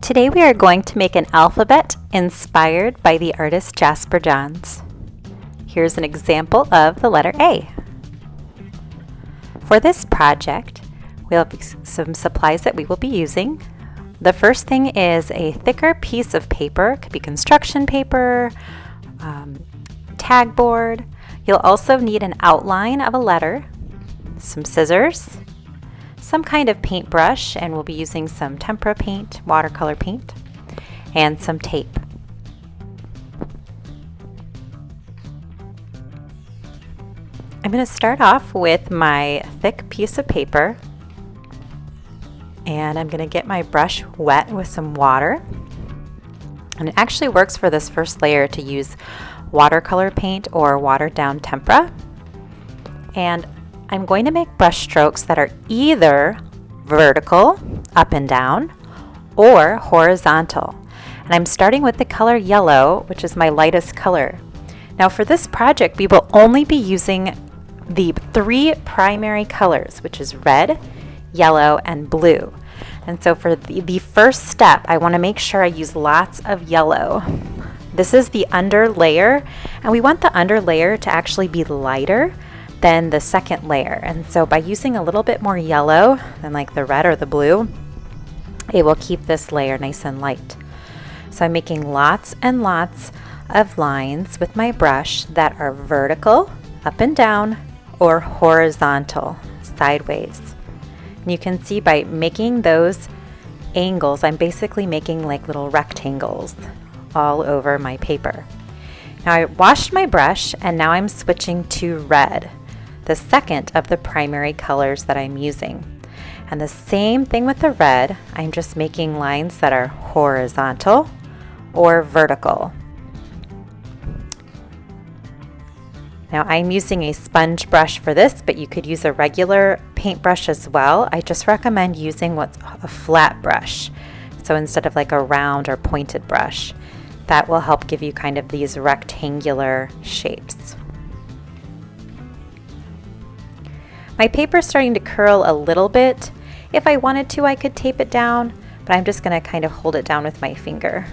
Today we are going to make an alphabet inspired by the artist Jasper Johns. Here's an example of the letter A. For this project, we'll have some supplies that we will be using. The first thing is a thicker piece of paper. It could be construction paper, tag board. You'll also need an outline of a letter, some scissors, some kind of paintbrush, and we'll be using some tempera paint, watercolor paint, and some tape. I'm going to start off with my thick piece of paper, and I'm going to get my brush wet with some water. And it actually works for this first layer to use watercolor paint or watered down tempera. And I'm going to make brush strokes that are either vertical, up and down, or horizontal. And I'm starting with the color yellow, which is my lightest color. Now for this project, we will only be using the three primary colors, which is red, yellow, and blue. And so for the first step, I want to make sure I use lots of yellow. This is the under layer, and we want the under layer to actually be lighter than the second layer. And so by using a little bit more yellow than like the red or the blue, it will keep this layer nice and light. So I'm making lots and lots of lines with my brush that are vertical, up and down, or horizontal, sideways. And you can see by making those angles, I'm basically making like little rectangles all over my paper. Now I washed my brush, and now I'm switching to red, the second of the primary colors that I'm using. And the same thing with the red, I'm just making lines that are horizontal or vertical. Now I'm using a sponge brush for this, but you could use a regular paintbrush as well. I just recommend using what's a flat brush. So instead of like a round or pointed brush, that will help give you kind of these rectangular shapes. My paper is starting to curl a little bit. If I wanted to, I could tape it down, but I'm just going to kind of hold it down with my finger.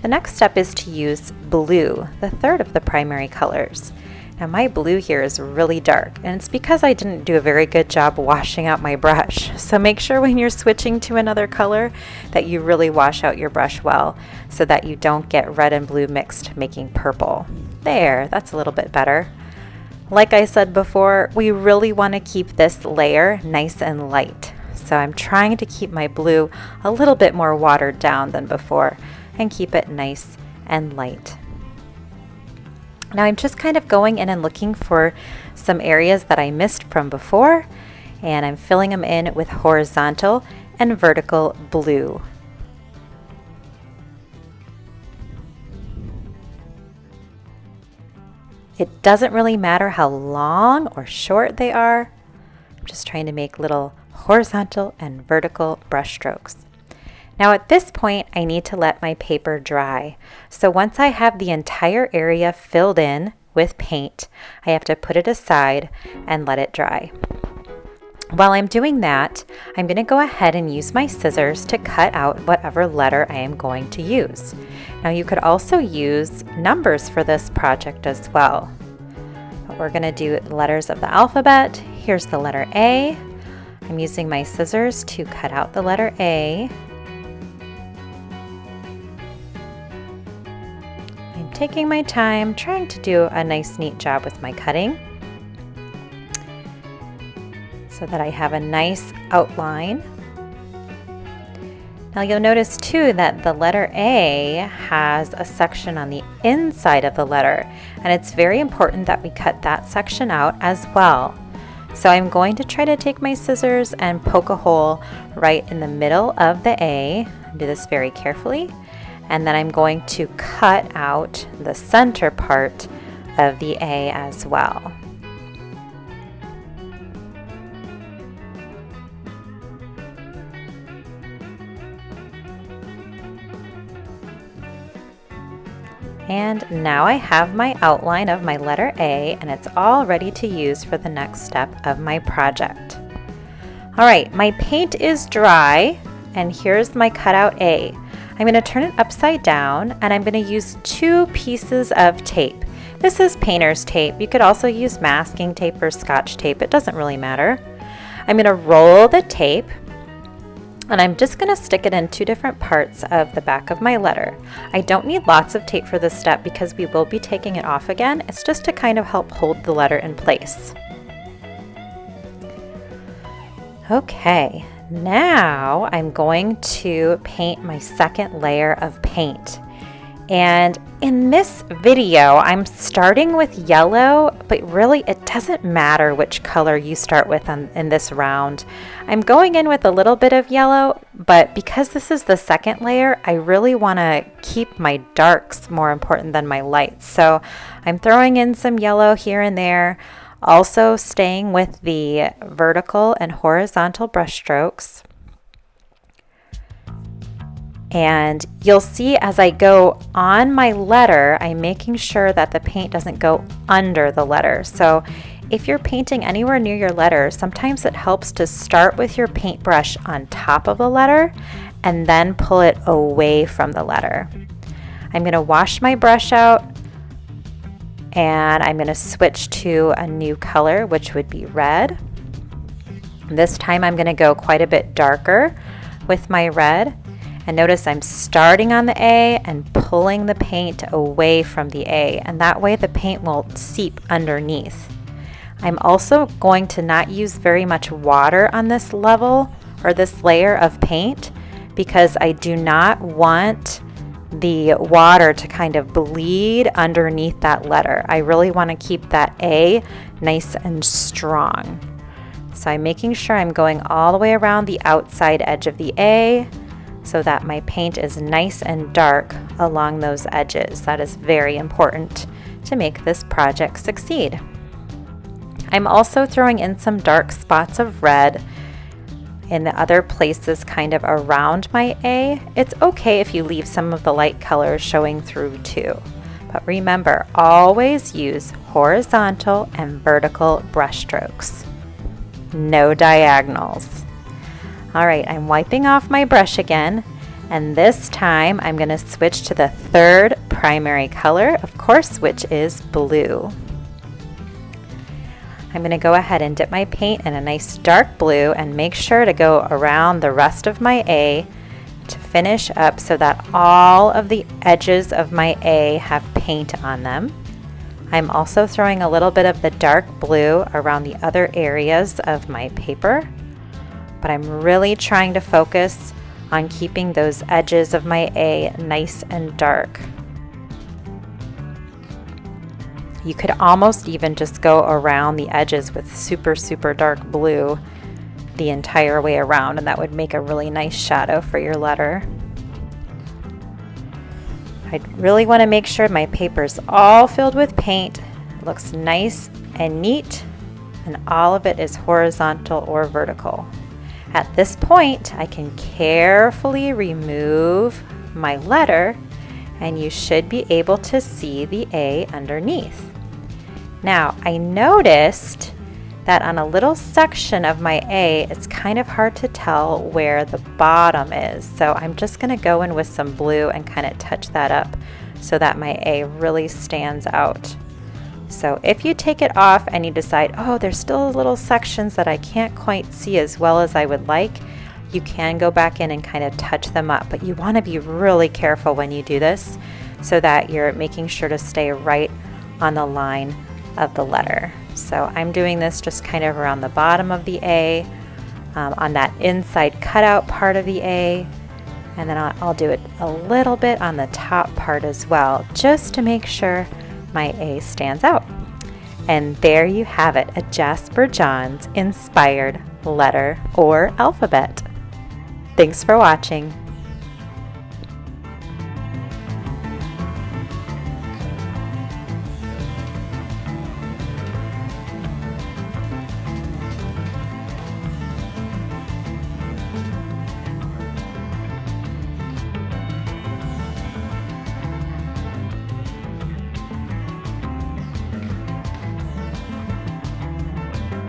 The next step is to use blue, the third of the primary colors. Now my blue here is really dark, and it's because I didn't do a very good job washing out my brush. So make sure when you're switching to another color that you really wash out your brush well so that you don't get red and blue mixed, making purple. There, that's a little bit better. Like I said before, we really want to keep this layer nice and light. So I'm trying to keep my blue a little bit more watered down than before and keep it nice and light. Now I'm just kind of going in and looking for some areas that I missed from before, and I'm filling them in with horizontal and vertical blue. It doesn't really matter how long or short they are. I'm just trying to make little horizontal and vertical brush strokes. Now at this point, I need to let my paper dry. So once I have the entire area filled in with paint, I have to put it aside and let it dry. While I'm doing that, I'm going to go ahead and use my scissors to cut out whatever letter I am going to use. Now you could also use numbers for this project as well. But we're going to do letters of the alphabet. Here's the letter A. I'm using my scissors to cut out the letter A. I'm taking my time, trying to do a nice neat job with my cutting, so that I have a nice outline. Now you'll notice too that the letter A has a section on the inside of the letter, and it's very important that we cut that section out as well. So I'm going to try to take my scissors and poke a hole right in the middle of the A. Do this very carefully, and then I'm going to cut out the center part of the A as well. And now I have my outline of my letter A, and it's all ready to use for the next step of my project. All right, my paint is dry. and here's my cutout A. I'm going to turn it upside down, and I'm going to use 2 pieces of tape. This is painter's tape. You could also use masking tape or scotch tape. It doesn't really matter. I'm going to roll the tape, and I'm just going to stick it in 2 different parts of the back of my letter. I don't need lots of tape for this step because we will be taking it off again. It's just to kind of help hold the letter in place. Okay, now I'm going to paint my second layer of paint. And in this video, I'm starting with yellow, but really it doesn't matter which color you start with in this round. I'm going in with a little bit of yellow, but because this is the second layer, I really want to keep my darks more important than my lights. So I'm throwing in some yellow here and there, also staying with the vertical and horizontal brush strokes. And you'll see as I go on my letter, I'm making sure that the paint doesn't go under the letter. So if you're painting anywhere near your letter, sometimes it helps to start with your paintbrush on top of the letter and then pull it away from the letter. I'm going to wash my brush out, and I'm going to switch to a new color, which would be red. This time I'm going to go quite a bit darker with my red. And notice I'm starting on the A and pulling the paint away from the A, and that way the paint will seep underneath. I'm also going to not use very much water on this level or this layer of paint because I do not want the water to kind of bleed underneath that letter. I really want to keep that A nice and strong. So I'm making sure I'm going all the way around the outside edge of the A, so that my paint is nice and dark along those edges. That is very important to make this project succeed. I'm also throwing in some dark spots of red in the other places kind of around my A. It's okay if you leave some of the light colors showing through too. But remember, always use horizontal and vertical brush strokes. No diagonals. All right, I'm wiping off my brush again, and this time I'm going to switch to the third primary color, of course, which is blue. I'm going to go ahead and dip my paint in a nice dark blue and make sure to go around the rest of my A to finish up so that all of the edges of my A have paint on them. I'm also throwing a little bit of the dark blue around the other areas of my paper, but I'm really trying to focus on keeping those edges of my A nice and dark. You could almost even just go around the edges with super, super dark blue the entire way around, and that would make a really nice shadow for your letter. I really want to make sure my paper's all filled with paint. It looks nice and neat, and all of it is horizontal or vertical. At this point, I can carefully remove my letter, and you should be able to see the A underneath. Now, I noticed that on a little section of my A, it's kind of hard to tell where the bottom is. So I'm just going to go in with some blue and kind of touch that up so that my A really stands out. So if you take it off and you decide, oh, there's still little sections that I can't quite see as well as I would like, you can go back in and kind of touch them up. But you want to be really careful when you do this so that you're making sure to stay right on the line of the letter. So I'm doing this just kind of around the bottom of the A, on that inside cutout part of the A, and then I'll do it a little bit on the top part as well, just to make sure my A stands out. And there you have it, a Jasper Johns inspired letter or alphabet. Thanks for watching.